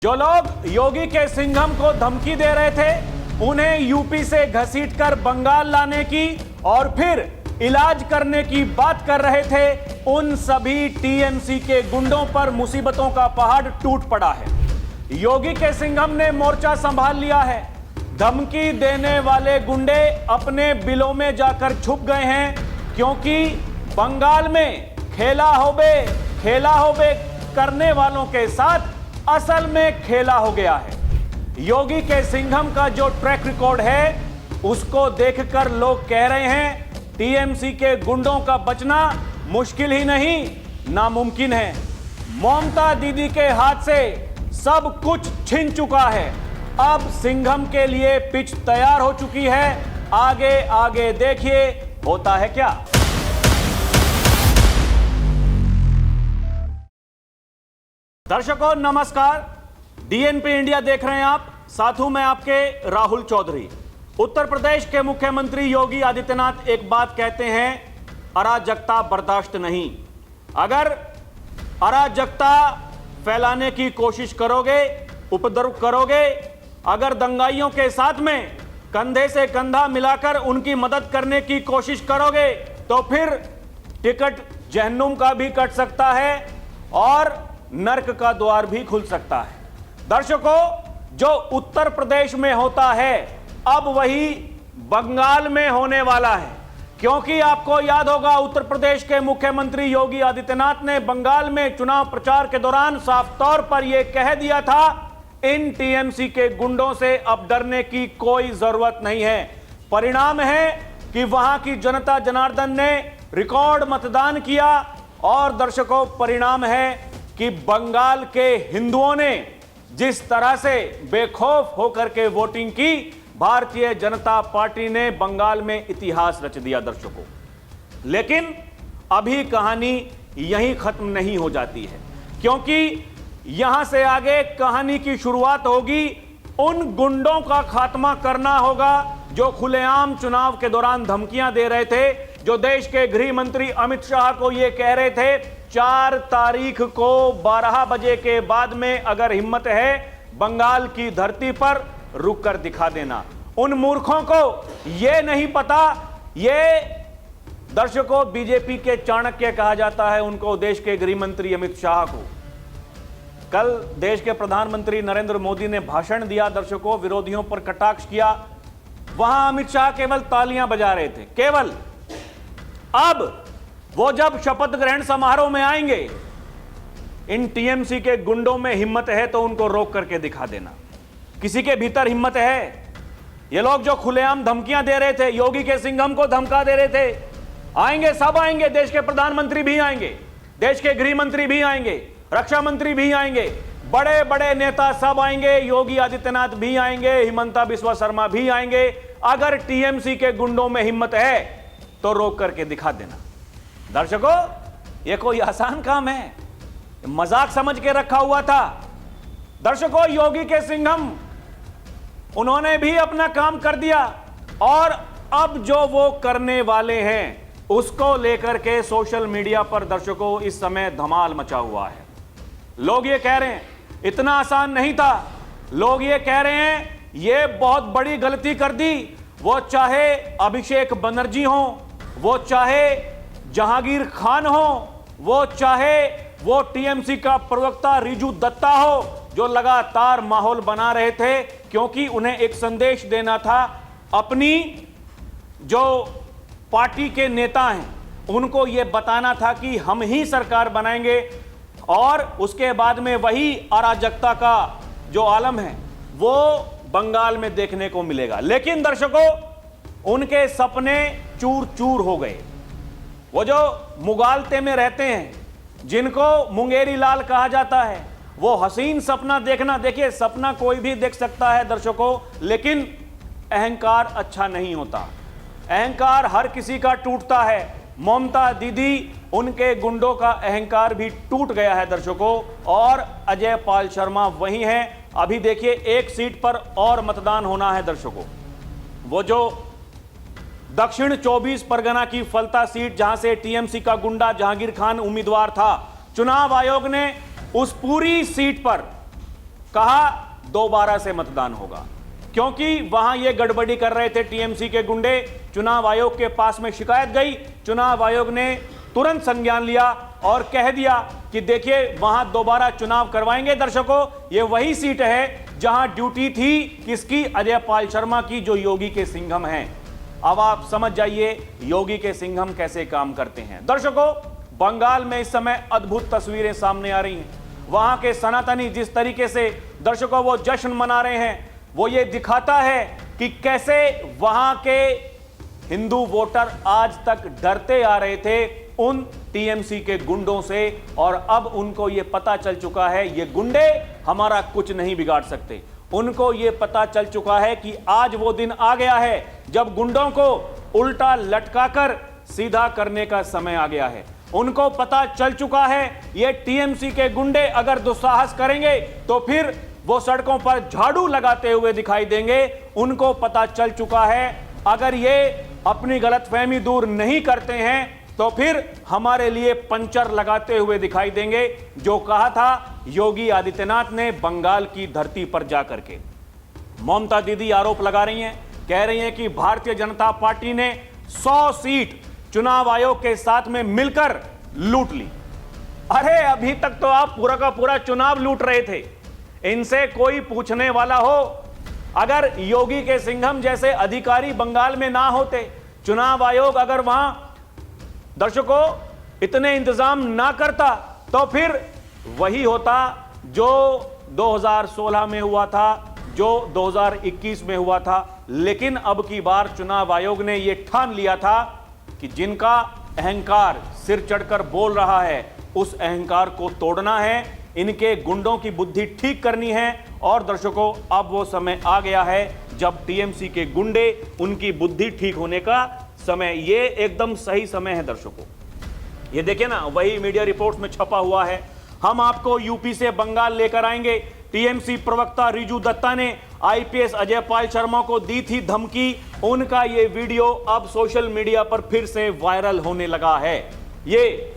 जो लोग योगी के सिंघम को धमकी दे रहे थे, उन्हें यूपी से घसीटकर बंगाल लाने की और फिर इलाज करने की बात कर रहे थे, उन सभी टीएमसी के गुंडों पर मुसीबतों का पहाड़ टूट पड़ा है। योगी के सिंघम ने मोर्चा संभाल लिया है। धमकी देने वाले गुंडे अपने बिलों में जाकर छुप गए हैं, क्योंकि बंगाल में खेला होबे करने वालों के साथ असल में खेला हो गया है। योगी के सिंघम का जो ट्रैक रिकॉर्ड है, उसको देखकर लोग कह रहे हैं टीएमसी के गुंडों का बचना मुश्किल ही नहीं, नामुमकिन है। ममता दीदी के हाथ से सब कुछ छिन चुका है। अब सिंघम के लिए पिच तैयार हो चुकी है। आगे आगे देखिए होता है क्या। दर्शकों नमस्कार, डीएनपी इंडिया देख रहे हैं आप। साथ हूं मैं आपके राहुल चौधरी। उत्तर प्रदेश के मुख्यमंत्री योगी आदित्यनाथ एक बात कहते हैं, अराजकता बर्दाश्त नहीं। अगर अराजकता फैलाने की कोशिश करोगे, उपद्रव करोगे, अगर दंगाइयों के साथ में कंधे से कंधा मिलाकर उनकी मदद करने की कोशिश करोगे, तो फिर टिकट जहन्नुम का भी कट सकता है और नर्क का द्वार भी खुल सकता है। दर्शकों, जो उत्तर प्रदेश में होता है, अब वही बंगाल में होने वाला है। क्योंकि आपको याद होगा, उत्तर प्रदेश के मुख्यमंत्री योगी आदित्यनाथ ने बंगाल में चुनाव प्रचार के दौरान साफ तौर पर यह कह दिया था, इन टीएमसी के गुंडों से अब डरने की कोई जरूरत नहीं है। परिणाम है कि वहां की जनता जनार्दन ने रिकॉर्ड मतदान किया और दर्शकों, परिणाम है कि बंगाल के हिंदुओं ने जिस तरह से बेखौफ होकर के वोटिंग की, भारतीय जनता पार्टी ने बंगाल में इतिहास रच दिया दर्शकों। लेकिन अभी कहानी यहीं खत्म नहीं हो जाती है, क्योंकि यहां से आगे कहानी की शुरुआत होगी। उन गुंडों का खात्मा करना होगा जो खुलेआम चुनाव के दौरान धमकियां दे रहे थे, जो देश के गृह मंत्री अमित शाह को यह कह रहे थे 4 तारीख को 12 बजे के बाद में अगर हिम्मत है बंगाल की धरती पर रुक कर दिखा देना। उन मूर्खों को यह नहीं पता, ये दर्शकों बीजेपी के चाणक्य कहा जाता है उनको, देश के गृह मंत्री अमित शाह को। कल देश के प्रधानमंत्री नरेंद्र मोदी ने भाषण दिया, दर्शकों विरोधियों पर कटाक्ष किया। वहां अमित शाह केवल तालियां बजा रहे थे, केवल। अब वो जब शपथ ग्रहण समारोह में आएंगे, इन टीएमसी के गुंडों में हिम्मत है तो उनको रोक करके दिखा देना। किसी के भीतर हिम्मत है? ये लोग जो खुलेआम धमकियां दे रहे थे, योगी के सिंघम को धमका दे रहे थे, आएंगे, सब आएंगे। देश के प्रधानमंत्री भी आएंगे, देश के गृह मंत्री भी आएंगे, रक्षा मंत्री भी आएंगे, बड़े बड़े नेता सब आएंगे, योगी आदित्यनाथ भी आएंगे, हिमंता बिस्वा शर्मा भी आएंगे। अगर टीएमसी के गुंडों में हिम्मत है तो रोक करके दिखा देना। दर्शकों, यह कोई आसान काम है? मजाक समझ के रखा हुआ था। दर्शकों, योगी के सिंघम उन्होंने भी अपना काम कर दिया और अब जो वो करने वाले हैं उसको लेकर के सोशल मीडिया पर दर्शकों इस समय धमाल मचा हुआ है। लोग ये कह रहे हैं इतना आसान नहीं था। लोग ये कह रहे हैं ये बहुत बड़ी गलती कर दी। वो चाहे अभिषेक बनर्जी हो, वो चाहे जहांगीर खान हो, वो चाहे वो टीएमसी का प्रवक्ता रिजू दत्ता हो, जो लगातार माहौल बना रहे थे, क्योंकि उन्हें एक संदेश देना था। अपनी जो पार्टी के नेता हैं उनको यह बताना था कि हम ही सरकार बनाएंगे और उसके बाद में वही अराजकता का जो आलम है वो बंगाल में देखने को मिलेगा। लेकिन दर्शकों, उनके सपने चूर चूर हो गए। वो जो मुगालते में रहते हैं, जिनको मुंगेरी लाल कहा जाता है, वो हसीन सपना देखना, देखिए सपना कोई भी देख सकता है दर्शकों, लेकिन अहंकार अच्छा नहीं होता। अहंकार हर किसी का टूटता है। ममता दीदी, उनके गुंडों का अहंकार भी टूट गया है दर्शकों, और अजय पाल शर्मा वही हैं। अभी देखिए एक सीट पर और मतदान होना है दर्शकों, वो जो दक्षिण 24 परगना की फलता सीट, जहां से टीएमसी का गुंडा जहांगीर खान उम्मीदवार था। चुनाव आयोग ने उस पूरी सीट पर कहा दोबारा से मतदान होगा, क्योंकि वहां ये गड़बड़ी कर रहे थे टीएमसी के गुंडे। चुनाव आयोग के पास में शिकायत गई, चुनाव आयोग ने तुरंत संज्ञान लिया और कह दिया कि देखिए वहां दोबारा चुनाव करवाएंगे। दर्शकों, ये वही सीट है जहां ड्यूटी थी किसकी, अजय पाल शर्मा की, जो योगी के सिंघम हैं। अब आप समझ जाइए योगी के सिंघम कैसे काम करते हैं। दर्शकों, बंगाल में इस समय अद्भुत तस्वीरें सामने आ रही हैं। वहां के सनातनी जिस तरीके से दर्शकों वो जश्न मना रहे हैं, वो ये दिखाता है कि कैसे वहां के हिंदू वोटर आज तक डरते आ रहे थे उन टीएमसी के गुंडों से, और अब उनको ये पता चल चुका है ये गुंडे हमारा कुछ नहीं बिगाड़ सकते। उनको ये पता चल चुका है कि आज वो दिन आ गया है जब गुंडों को उल्टा लटकाकर सीधा करने का समय आ गया है। उनको पता चल चुका है ये टीएमसी के गुंडे अगर दुस्साहस करेंगे तो फिर वो सड़कों पर झाड़ू लगाते हुए दिखाई देंगे। उनको पता चल चुका है अगर ये अपनी गलतफहमी दूर नहीं करते हैं तो फिर हमारे लिए पंचर लगाते हुए दिखाई देंगे, जो कहा था योगी आदित्यनाथ ने बंगाल की धरती पर जाकर के। ममता दीदी आरोप लगा रही हैं, कह रही हैं कि भारतीय जनता पार्टी ने 100 सीट चुनाव आयोग के साथ में मिलकर लूट ली। अरे अभी तक तो आप पूरा का पूरा चुनाव लूट रहे थे। इनसे कोई पूछने वाला हो, अगर योगी के सिंघम जैसे अधिकारी बंगाल में ना होते, चुनाव आयोग अगर वहां दर्शकों इतने इंतजाम ना करता, तो फिर वही होता जो 2016 में हुआ था, जो 2021 में हुआ था। लेकिन अब की बार चुनाव आयोग ने यह ठान लिया था कि जिनका अहंकार सिर चढ़कर बोल रहा है उस अहंकार को तोड़ना है, इनके गुंडों की बुद्धि ठीक करनी है। और दर्शकों, अब वो समय आ गया है जब टीएमसी के गुंडे, उनकी बुद्धि ठीक होने का समय, ये एकदम सही समय है। दर्शकों, ये देखिए ना, वही मीडिया रिपोर्ट्स में छपा हुआ है। हम आपको यूपी से बंगाल लेकर आएंगे। टीएमसी प्रवक्ता रिजू दत्ता ने आईपीएस अजय पाल शर्मा को दी थी धमकी। उनका ये वीडियो अब सोशल मीडिया पर फिर से वायरल होने लगा है। ये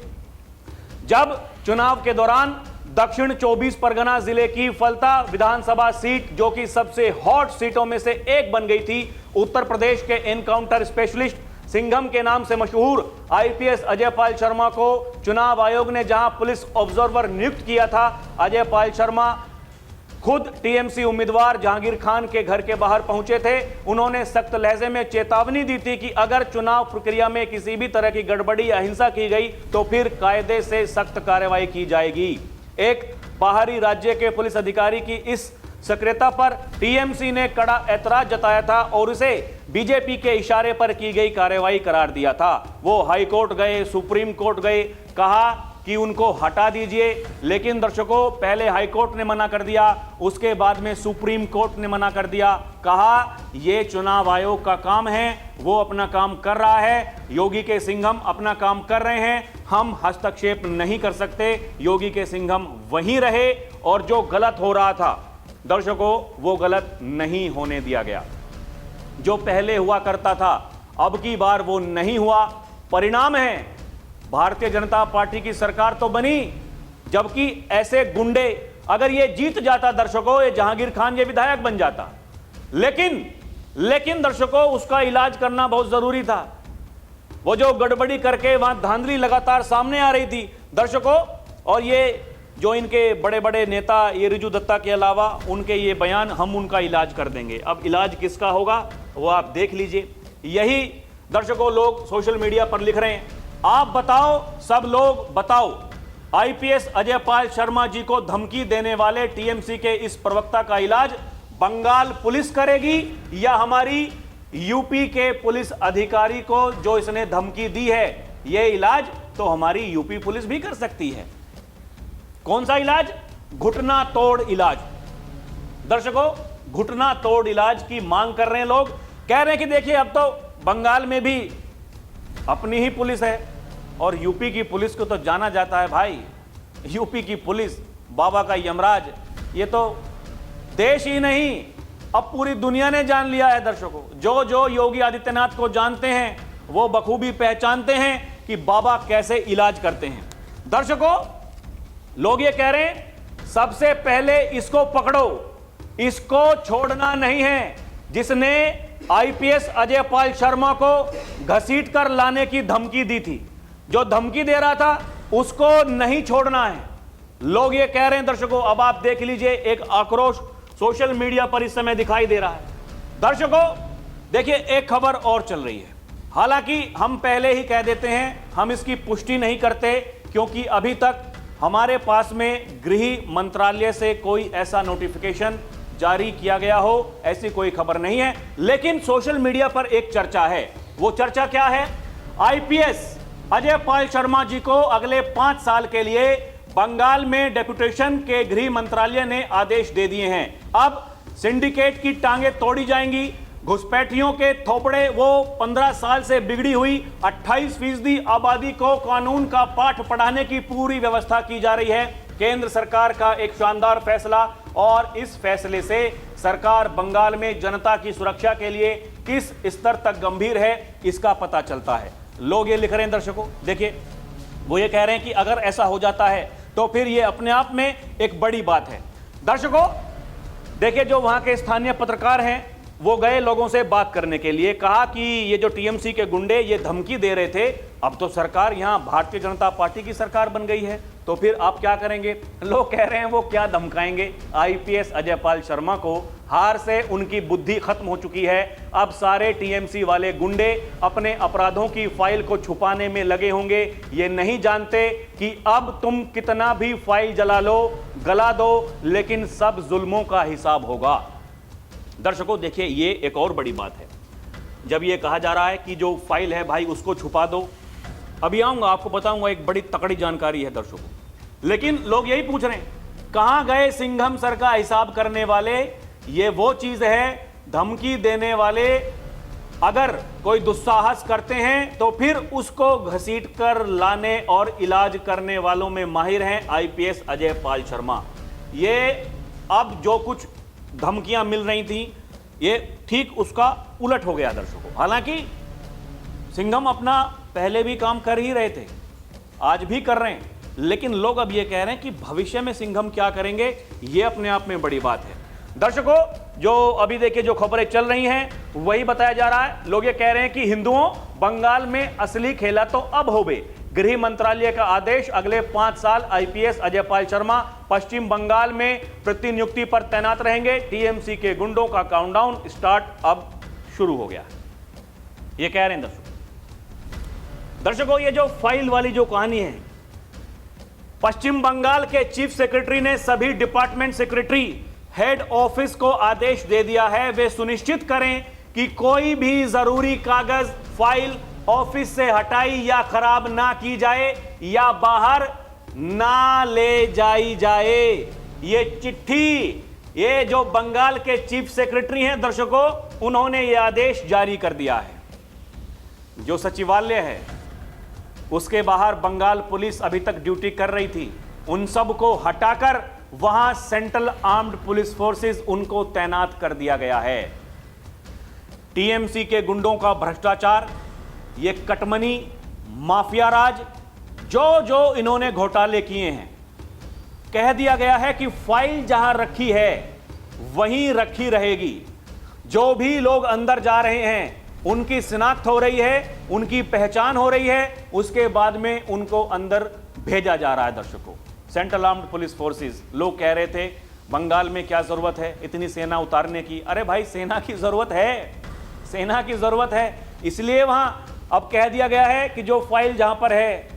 जब चुनाव के दौरान दक्षिण 24 परगना जिले की फलता विधानसभा सीट, जो कि सबसे हॉट सीटों में से एक बन गई थी, उत्तर प्रदेश के एनकाउंटर स्पेशलिस्ट सिंघम के नाम से मशहूर आईपीएस अजय पाल शर्मा को चुनाव आयोग ने जहां पुलिस ऑब्जर्वर नियुक्त किया था, अजय पाल शर्मा खुद टीएमसी उम्मीदवार जहांगीर खान के घर के बाहर पहुंचे थे। उन्होंने सख्त लहजे में चेतावनी दी थी कि अगर चुनाव प्रक्रिया में किसी भी तरह की गड़बड़ी या हिंसा की गई तो फिर कायदे से सख्त कार्रवाई की जाएगी। एक बाहरी राज्य के पुलिस अधिकारी की इस सक्रियता पर टीएमसी ने कड़ा ऐतराज जताया था और उसे बीजेपी के इशारे पर की गई कार्रवाई करार दिया था। वो हाई कोर्ट गए, सुप्रीम कोर्ट गए, कहा कि उनको हटा दीजिए, लेकिन दर्शकों पहले हाई कोर्ट ने मना कर दिया, उसके बाद में सुप्रीम कोर्ट ने मना कर दिया। कहा ये चुनाव आयोग का काम है, वो अपना काम कर रहा है, योगी के सिंघम अपना काम कर रहे हैं, हम हस्तक्षेप नहीं कर सकते। योगी के सिंघम वहीं रहे और जो गलत हो रहा था दर्शकों वो गलत नहीं होने दिया गया। जो पहले हुआ करता था अब की बार वो नहीं हुआ। परिणाम है भारतीय जनता पार्टी की सरकार तो बनी, जबकि ऐसे गुंडे, अगर ये जीत जाता दर्शकों, ये जहांगीर खान ये विधायक बन जाता। लेकिन दर्शकों उसका इलाज करना बहुत जरूरी था। वो जो गड़बड़ी करके वहां धांधली लगातार सामने आ रही थी दर्शकों, और ये जो इनके बड़े बड़े नेता, ये रिजू दत्ता के अलावा उनके ये बयान, हम उनका इलाज कर देंगे। अब इलाज किसका होगा वो आप देख लीजिए। यही दर्शकों लोग सोशल मीडिया पर लिख रहे हैं, आप बताओ, सब लोग बताओ, आईपीएस अजय पाल शर्मा जी को धमकी देने वाले टीएमसी के इस प्रवक्ता का इलाज बंगाल पुलिस करेगी या हमारी यूपी के पुलिस अधिकारी को जो इसने धमकी दी है, यह इलाज तो हमारी यूपी पुलिस भी कर सकती है। कौन सा इलाज? घुटना तोड़ इलाज। दर्शकों घुटना तोड़ इलाज की मांग कर रहे हैं लोग। कह रहे हैं कि देखिए अब तो बंगाल में भी अपनी ही पुलिस है और यूपी की पुलिस को तो जाना जाता है भाई। यूपी की पुलिस बाबा का यमराज, ये तो देश ही नहीं अब पूरी दुनिया ने जान लिया है। दर्शकों जो जो योगी आदित्यनाथ को जानते हैं वो बखूबी पहचानते हैं कि बाबा कैसे इलाज करते हैं। दर्शकों लोग ये कह रहे हैं सबसे पहले इसको पकड़ो, इसको छोड़ना नहीं है। जिसने आईपीएस अजय पाल शर्मा को घसीट कर लाने की धमकी दी थी, जो धमकी दे रहा था, उसको नहीं छोड़ना है। लोग ये कह रहे हैं दर्शकों, अब आप देख लीजिए, एक आक्रोश सोशल मीडिया पर इस समय दिखाई दे रहा है। दर्शकों देखिए, एक खबर और चल रही है। हालांकि हम पहले ही कह देते हैं, हम इसकी पुष्टि नहीं करते, क्योंकि अभी तक हमारे पास में गृह मंत्रालय से कोई ऐसा नोटिफिकेशन जारी किया गया हो, ऐसी कोई खबर नहीं है। लेकिन सोशल मीडिया पर एक चर्चा है। वो चर्चा क्या है? आईपीएस अजय पाल शर्मा जी को अगले 5 साल के लिए बंगाल में डेपुटेशन के गृह मंत्रालय ने आदेश दे दिए हैं। अब सिंडिकेट की टांगे तोड़ी जाएंगी, घुसपैठियों के थोपड़े, वो 15 साल से बिगड़ी हुई 28% आबादी को कानून का पाठ पढ़ाने की पूरी व्यवस्था की जा रही है। केंद्र सरकार का एक शानदार फैसला, और इस फैसले से सरकार बंगाल में जनता की सुरक्षा के लिए किस स्तर तक गंभीर है, इसका पता चलता है। लोग ये लिख रहे हैं दर्शकों, देखिए, वो ये कह रहे हैं कि अगर ऐसा हो जाता है तो फिर ये अपने आप में एक बड़ी बात है। दर्शकों देखिए, जो वहां के स्थानीय पत्रकार हैं, वो गए लोगों से बात करने के लिए, कहा कि ये जो टीएमसी के गुंडे ये धमकी दे रहे थे, अब तो सरकार यहां भारतीय जनता पार्टी की सरकार बन गई है, तो फिर आप क्या करेंगे? लोग कह रहे हैं वो क्या धमकाएंगे आईपीएस अजय पाल शर्मा को, हार से उनकी बुद्धि खत्म हो चुकी है। अब सारे टीएमसी वाले गुंडे अपने अपराधों की फाइल को छुपाने में लगे होंगे। ये नहीं जानते कि अब तुम कितना भी फाइल जला लो, गला दो, लेकिन सब जुल्मों का हिसाब होगा। दर्शकों देखिए, ये एक और बड़ी बात है। जब ये कहा जा रहा है कि जो फाइल है भाई उसको छुपा दो, अभी आऊंगा आपको बताऊंगा, एक बड़ी तकड़ी जानकारी है दर्शकों। लेकिन लोग यही पूछ रहे हैं, कहां गए सिंघम सर का हिसाब करने वाले? ये वो चीज है, धमकी देने वाले अगर कोई दुस्साहस करते हैं तो फिर उसको घसीट कर लाने और इलाज करने वालों में माहिर हैं आईपीएस अजय पाल शर्मा। ये अब जो कुछ धमकियां मिल रही थी, ये ठीक उसका उलट हो गया दर्शकों। हालांकि सिंघम अपना पहले भी काम कर ही रहे थे, आज भी कर रहे हैं, लेकिन लोग अब ये कह रहे हैं कि भविष्य में सिंघम क्या करेंगे, ये अपने आप में बड़ी बात है। दर्शकों जो अभी देखिए जो खबरें चल रही हैं वही बताया जा रहा है। लोग ये कह रहे हैं कि हिंदुओं, बंगाल में असली खेला तो अब होबे। गृह मंत्रालय का आदेश, अगले 5 साल आईपीएस अजय पाल शर्मा पश्चिम बंगाल में प्रतिनियुक्ति पर तैनात रहेंगे। टीएमसी के गुंडों का काउंटडाउन स्टार्ट अब शुरू हो गया है, ये कह रहे हैं दर्शकों। ये जो फाइल वाली जो कहानी है, पश्चिम बंगाल के चीफ सेक्रेटरी ने सभी डिपार्टमेंट सेक्रेटरी, हेड ऑफिस को आदेश दे दिया है, वे सुनिश्चित करें कि कोई भी जरूरी कागज, फाइल ऑफिस से हटाई या खराब ना की जाए या बाहर ना ले जाई जाए। ये चिट्ठी, ये जो बंगाल के चीफ सेक्रेटरी हैं दर्शकों, उन्होंने ये आदेश जारी कर दिया है। जो सचिवालय है उसके बाहर बंगाल पुलिस अभी तक ड्यूटी कर रही थी, उन सब को हटाकर वहां सेंट्रल आर्म्ड पुलिस फोर्सेस उनको तैनात कर दिया गया है। टीएमसी के गुंडों का भ्रष्टाचार, ये कटमनी, माफिया राज, जो जो इन्होंने घोटाले किए हैं, कह दिया गया है कि फाइल जहां रखी है वहीं रखी रहेगी। जो भी लोग अंदर जा रहे हैं उनकी शिनाख्त हो रही है, उनकी पहचान हो रही है, उसके बाद में उनको अंदर भेजा जा रहा है। दर्शकों, सेंट्रल आर्म्ड पुलिस फोर्सेस, लोग कह रहे थे बंगाल में क्या जरूरत है इतनी सेना उतारने की। अरे भाई, सेना की जरूरत है, सेना की जरूरत है, इसलिए वहां अब कह दिया गया है कि जो फाइल जहां पर है,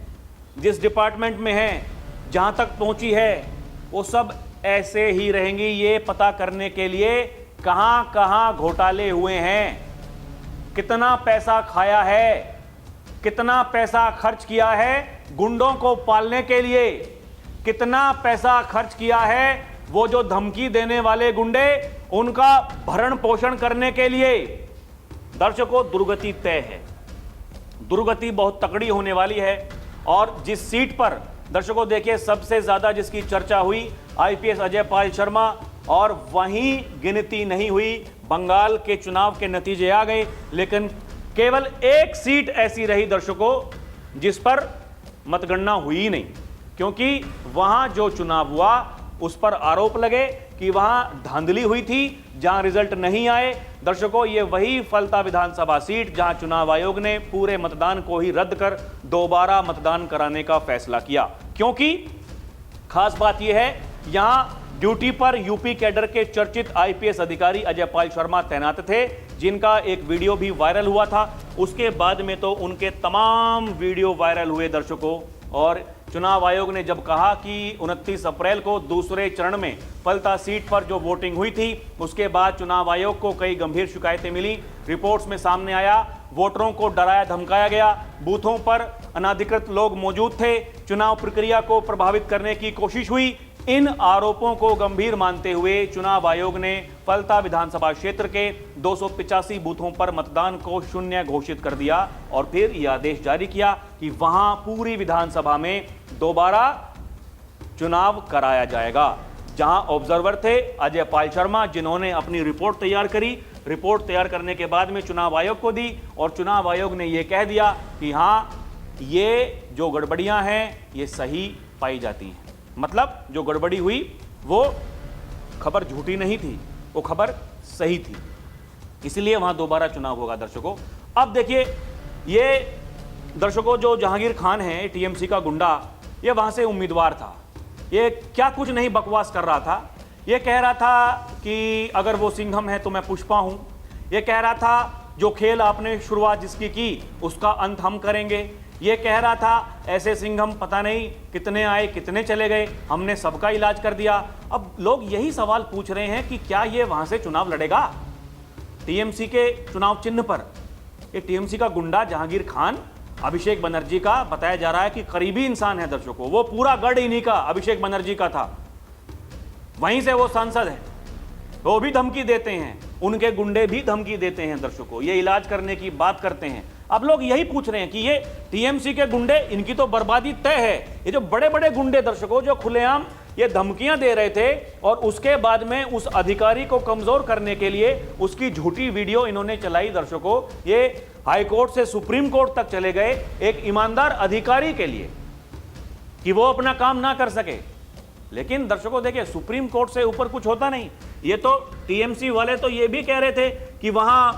जिस डिपार्टमेंट में है, जहां तक पहुंची है, वो सब ऐसे ही रहेंगी। ये पता करने के लिए कहां कहां घोटाले हुए हैं, कितना पैसा खाया है, कितना पैसा खर्च किया है गुंडों को पालने के लिए, कितना पैसा खर्च किया है वो जो धमकी देने वाले गुंडे, उनका भरण पोषण करने के लिए। दर्शकों, दुर्गति तय है, दुर्गति बहुत तकड़ी होने वाली है। और जिस सीट पर दर्शकों देखिए सबसे ज्यादा जिसकी चर्चा हुई, आईपीएस अजय पाल शर्मा, और वहीं गिनती नहीं हुई, बंगाल के चुनाव के नतीजे आ गए, लेकिन केवल एक सीट ऐसी रही दर्शकों जिस पर मतगणना हुई ही नहीं, क्योंकि वहां जो चुनाव हुआ उस पर आरोप लगे कि वहां धांधली हुई थी, जहां रिजल्ट नहीं आए। दर्शकों, ये वही फलता विधानसभा सीट जहां चुनाव आयोग ने पूरे मतदान को ही रद्द कर दोबारा मतदान कराने का फैसला किया, क्योंकि खास बात यह है यहां ड्यूटी पर यूपी कैडर के चर्चित आईपीएस अधिकारी अजय पाल शर्मा तैनात थे, जिनका एक वीडियो भी वायरल हुआ था। उसके बाद में तो उनके तमाम वीडियो वायरल हुए दर्शकों, और चुनाव आयोग ने जब कहा कि 29 अप्रैल को दूसरे चरण में फलता सीट पर जो वोटिंग हुई थी, उसके बाद चुनाव आयोग को कई गंभीर शिकायतें मिली। रिपोर्ट्स में सामने आया वोटरों को डराया धमकाया गया, बूथों पर अनाधिकृत लोग मौजूद थे, चुनाव प्रक्रिया को प्रभावित करने की कोशिश हुई। इन आरोपों को गंभीर मानते हुए चुनाव आयोग ने फलता विधानसभा क्षेत्र के 285 बूथों पर मतदान को शून्य घोषित कर दिया और फिर यह आदेश जारी किया कि वहां पूरी विधानसभा में दोबारा चुनाव कराया जाएगा। जहां ऑब्जर्वर थे अजय पाल शर्मा, जिन्होंने अपनी रिपोर्ट तैयार करी। रिपोर्ट तैयार करने के बाद में चुनाव आयोग को दी और चुनाव आयोग ने यह कह दिया कि हां, ये जो गड़बड़ियां हैं ये सही पाई जाती हैं। मतलब जो गड़बड़ी हुई वो खबर झूठी नहीं थी, वो खबर सही थी, इसलिए वहां दोबारा चुनाव होगा। दर्शकों, अब देखिए, ये दर्शकों जो जहांगीर खान है, टीएमसी का गुंडा, ये वहां से उम्मीदवार था। ये क्या कुछ नहीं बकवास कर रहा था। ये कह रहा था कि अगर वो सिंघम है तो मैं पुष्पा हूं। ये कह रहा था जो खेल आपने शुरुआत जिसकी की उसका अंत हम करेंगे। ये कह रहा था ऐसे सिंघम पता नहीं कितने आए कितने चले गए, हमने सबका इलाज कर दिया। अब लोग यही सवाल पूछ रहे हैं कि क्या ये वहां से चुनाव लड़ेगा टीएमसी के चुनाव चिन्ह पर। ये टीएमसी का गुंडा जहांगीर खान अभिषेक बनर्जी का बताया जा रहा है कि करीबी इंसान है। दर्शकों, वो पूरा गढ़ इन्हीं का, अभिषेक बनर्जी का था, वहीं से वो सांसद है। वो भी धमकी देते हैं, उनके गुंडे भी धमकी देते हैं। दर्शकों, ये इलाज करने की बात करते हैं। अब लोग यही पूछ रहे हैं कि ये टीएमसी के गुंडे, इनकी तो बर्बादी तय है। ये जो बड़े बड़े गुंडे दर्शकों जो खुलेआम ये धमकियां दे रहे थे और उसके बाद में उस अधिकारी को कमजोर करने के लिए उसकी झूठी वीडियो इन्होंने चलाई। दर्शकों, ये हाई कोर्ट से सुप्रीम कोर्ट तक चले गए एक ईमानदार अधिकारी के लिए कि वो अपना काम ना कर सके। लेकिन दर्शकों देखिए, सुप्रीम कोर्ट से ऊपर कुछ होता नहीं। ये तो टीएमसी वाले तो ये भी कह रहे थे कि वहां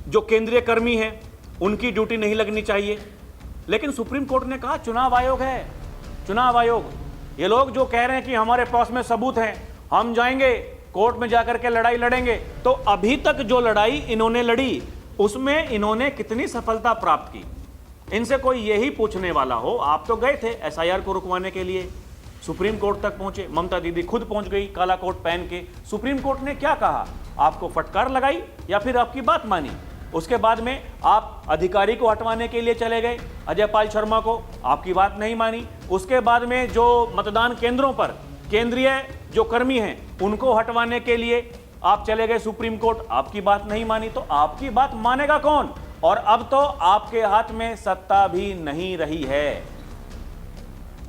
जो केंद्रीय कर्मी हैं उनकी ड्यूटी नहीं लगनी चाहिए, लेकिन सुप्रीम कोर्ट ने कहा चुनाव आयोग है, चुनाव आयोग। ये लोग जो कह रहे हैं कि हमारे पास में सबूत हैं, हम जाएंगे कोर्ट में जाकर के लड़ाई लड़ेंगे, तो अभी तक जो लड़ाई इन्होंने लड़ी उसमें इन्होंने कितनी सफलता प्राप्त की। इनसे कोई यही पूछने वाला हो, आप तो गए थे एसआईआर को रुकवाने के लिए, सुप्रीम कोर्ट तक पहुंचे, ममता दीदी खुद पहुंच गई काला कोट पहन के। सुप्रीम कोर्ट ने क्या कहा, आपको फटकार लगाई या फिर आपकी बात मानी। उसके बाद में आप अधिकारी को हटवाने के लिए चले गए, अजय पाल शर्मा को, आपकी बात नहीं मानी। उसके बाद में जो मतदान केंद्रों पर केंद्रीय जो कर्मी हैं उनको हटवाने के लिए आप चले गए सुप्रीम कोर्ट, आपकी बात नहीं मानी। तो आपकी बात मानेगा कौन? और अब तो आपके हाथ में सत्ता भी नहीं रही है।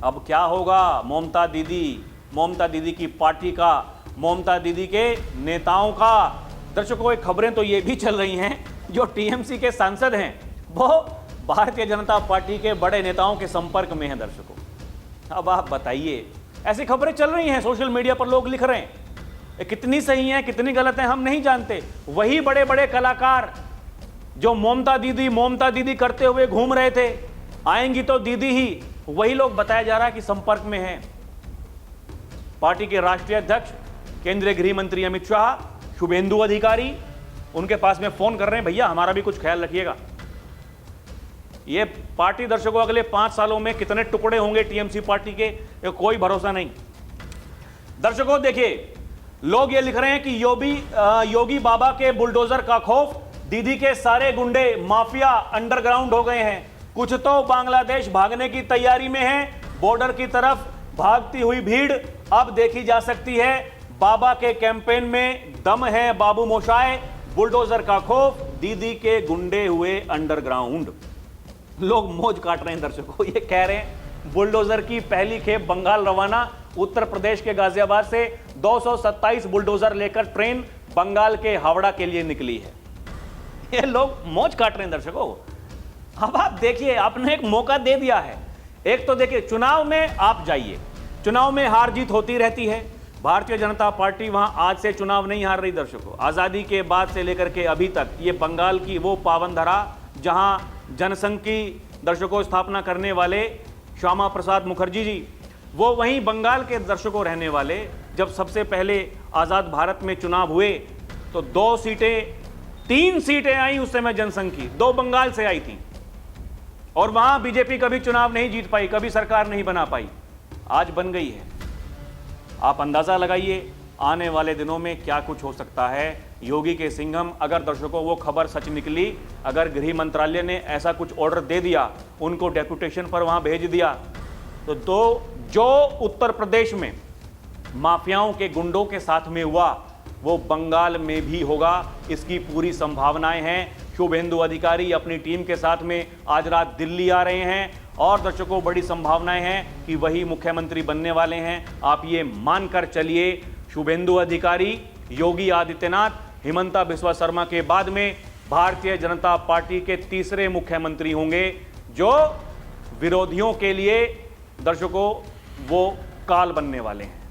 अब क्या होगा ममता दीदी की पार्टी का, ममता दीदी के नेताओं का। दर्शकों, एक खबरें तो ये भी चल रही हैं, जो टीएमसी के सांसद हैं वो भारतीय जनता पार्टी के बड़े नेताओं के संपर्क में हैं। दर्शकों, अब आप बताइए, ऐसी खबरें चल रही हैं, सोशल मीडिया पर लोग लिख रहे हैं, कितनी सही हैं कितनी गलत हैं हम नहीं जानते। वही बड़े बड़े कलाकार जो ममता दीदी करते हुए घूम रहे थे, आएंगी तो दीदी ही, वही लोग बताया जा रहा है कि संपर्क में हैं। पार्टी के राष्ट्रीय अध्यक्ष केंद्रीय गृह मंत्री अमित शाह, शुभेंदु अधिकारी उनके पास में फोन कर रहे हैं, भैया हमारा भी कुछ ख्याल रखिएगा। ये पार्टी दर्शकों अगले 5 सालों में कितने टुकड़े होंगे टीएमसी पार्टी के, ये कोई भरोसा नहीं। दर्शकों देखिए, लोग ये लिख रहे हैं कि योगी बाबा के बुलडोजर का खौफ, दीदी के सारे गुंडे माफिया अंडरग्राउंड हो गए हैं, कुछ तो बांग्लादेश भागने की तैयारी में है, बॉर्डर की तरफ भागती हुई भीड़ अब देखी जा सकती है। बाबा के कैंपेन में दम है बाबू मोशाय, बुलडोजर का खौफ, दीदी के गुंडे हुए अंडरग्राउंड। लोग मौज काट रहे हैं दर्शकों, ये कह रहे हैं बुलडोजर की पहली खेप बंगाल रवाना, उत्तर प्रदेश के गाजियाबाद से 227 बुलडोजर लेकर ट्रेन बंगाल के हावड़ा के लिए निकली है। ये लोग मौज काट रहे हैं दर्शकों। अब आप देखिए, आपने एक मौका दे दिया है। एक तो देखिए, चुनाव में आप जाइए, चुनाव में हार जीत होती रहती है। भारतीय जनता पार्टी वहां आज से चुनाव नहीं हार रही दर्शकों। आजादी के बाद से लेकर के अभी तक ये बंगाल की वो पावन धरा जहां जनसंघ की दर्शकों स्थापना करने वाले श्यामा प्रसाद मुखर्जी जी, वो वहीं बंगाल के दर्शकों रहने वाले। जब सबसे पहले आजाद भारत में चुनाव हुए तो 3 सीटें आई उस समय जनसंघ की, 2 बंगाल से आई थी और वहां बीजेपी कभी चुनाव नहीं जीत पाई, कभी सरकार नहीं बना पाई। आज बन गई है। आप अंदाजा लगाइए आने वाले दिनों में क्या कुछ हो सकता है। योगी के सिंघम, अगर दर्शकों वो खबर सच निकली, अगर गृह मंत्रालय ने ऐसा कुछ ऑर्डर दे दिया, उनको डेपुटेशन पर वहां भेज दिया, तो जो उत्तर प्रदेश में माफियाओं के गुंडों के साथ में हुआ वो बंगाल में भी होगा, इसकी पूरी संभावनाएं हैं। शुभेंदु अधिकारी अपनी टीम के साथ में आज रात दिल्ली आ रहे हैं और दर्शकों बड़ी संभावनाएं हैं कि वही मुख्यमंत्री बनने वाले हैं। आप ये मानकर चलिए, शुभेंदु अधिकारी, योगी आदित्यनाथ, हिमंता बिस्वा शर्मा के बाद में भारतीय जनता पार्टी के तीसरे मुख्यमंत्री होंगे जो विरोधियों के लिए दर्शकों वो काल बनने वाले हैं।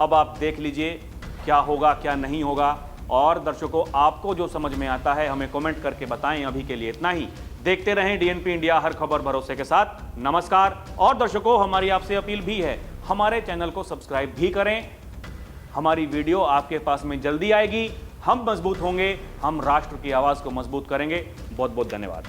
अब आप देख लीजिए क्या होगा क्या नहीं होगा, और दर्शकों आपको जो समझ में आता है हमें कमेंट करके बताएं। अभी के लिए इतना ही। देखते रहें डीएनपी इंडिया, हर खबर भरोसे के साथ। नमस्कार। और दर्शकों हमारी आपसे अपील भी है, हमारे चैनल को सब्सक्राइब भी करें। हमारी वीडियो आपके पास में जल्दी आएगी। हम मजबूत होंगे, हम राष्ट्र की आवाज को मजबूत करेंगे। बहुत बहुत धन्यवाद।